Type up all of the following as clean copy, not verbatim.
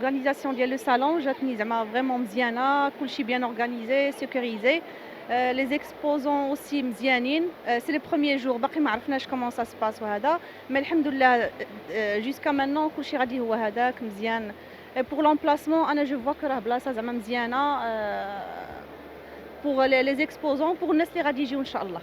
l'organisation ديال le salon جاتني زعما vraiment مزيانة، كلشي bien organisé, sécurisé. Les exposants aussi مزيانين. C'est les premiers jours باقي ما عرفناش comment ça se passe وهذا، mais الحمد لله jusqu'à maintenant كلشي غادي هو هذاك مزيان. Pour l'emplacement أنا je vois que راه بلاصة زعما مزيانة pour les exposants pour الناس اللي غادي يجيو إن شاء الله.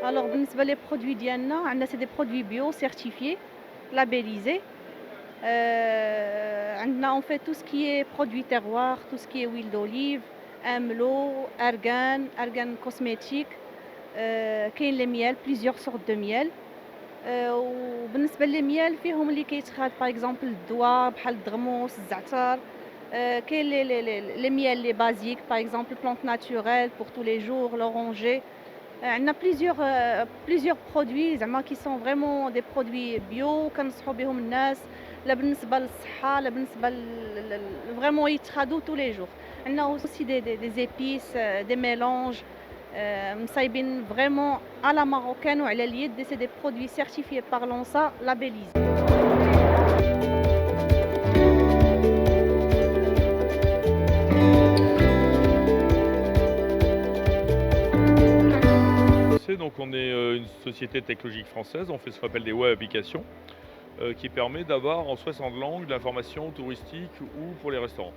Alors بالنسبة لي برودوي ديالنا عندنا سي دي برودوي بيو سيرتيفيي لابيليزي. عندنا en fait tout ce qui est produit terroir, tout ce qui est huile d'olive, amlo, argan cosmétique. كاين لي miel plusieurs sortes de miel. وبالنسبة للميال فيهم اللي كيتخاد باغ اكزومبل الدوا بحال الدغموس، الزعتر. كاين لي miel لي بازيك باغ اكزومبل plantes naturelles pour tous les jours, l'oranger. عندنا plusieurs produits زعما qui sont vraiment des produits bio كنصحوا بهم الناس، لا بالنسبة للصحة لا بالنسبة vraiment يتخادوا tous les jours. عندنا aussi des épices, des mélanges مصايبين vraiment à la marocaine وعلى اليد. C'est des produits certifiés par l'ANSA labellisés. Donc on est une société technologique française, on fait ce qu'on appelle des web applications qui permet d'avoir en 60 langues de l'information touristique ou pour les restaurants.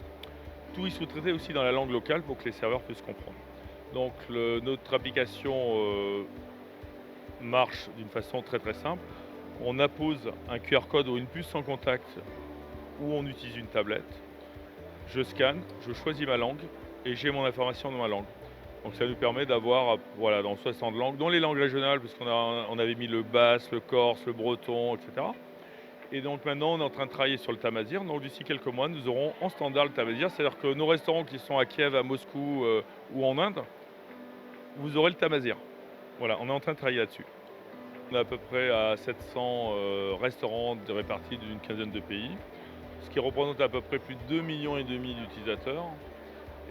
Tout est sous-traité aussi dans la langue locale pour que les serveurs puissent comprendre. Donc notre application marche d'une façon très très simple. On appose un QR code ou une puce sans contact où on utilise une tablette. Je scanne, je choisis ma langue et j'ai mon information dans ma langue. Donc ça nous permet d'avoir voilà, dans 60 langues, dont les langues régionales, parce on avait mis le basque, le corse, le breton, etc. Et donc maintenant, on est en train de travailler sur le tamazir. Donc d'ici quelques mois, nous aurons en standard le tamazir. C'est-à-dire que nos restaurants qui sont à Kiev, à Moscou ou en Inde, vous aurez le tamazir. Voilà, on est en train de travailler là-dessus. On est à peu près à 700 restaurants répartis d'une quinzaine de pays, ce qui représente à peu près plus de 2,5 millions d'utilisateurs.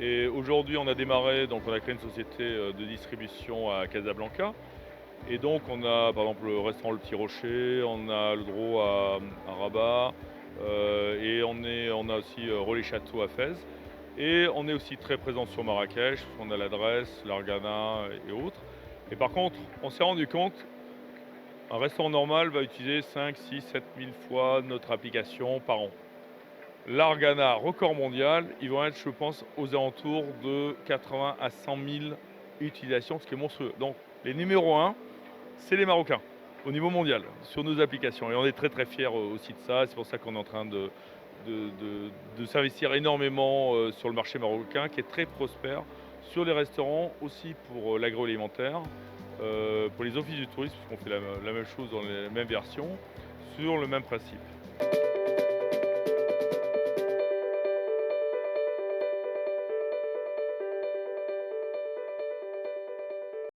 Et aujourd'hui, on a démarré, donc on a créé une société de distribution à Casablanca. Et donc, on a par exemple le restaurant Le Petit Rocher, on a le Draw à Rabat, et on a aussi Relais Château à Fès. Et on est aussi très présent sur Marrakech, on a l'adresse, l'Argana et autres. Et par contre, on s'est rendu compte qu'un restaurant normal va utiliser 5, 6, 7 000 fois notre application par an. L'Argana, record mondial, ils vont être, je pense, aux alentours de 80 à 100 000 utilisations, ce qui est monstrueux. Donc, les numéros 1, c'est les Marocains, au niveau mondial, sur nos applications. Et on est très très fiers aussi de ça. C'est pour ça qu'on est en train de s'investir énormément sur le marché marocain, qui est très prospère, sur les restaurants, aussi pour l'agroalimentaire, pour les offices du tourisme, parce qu'on fait la même chose dans les mêmes versions, sur le même principe.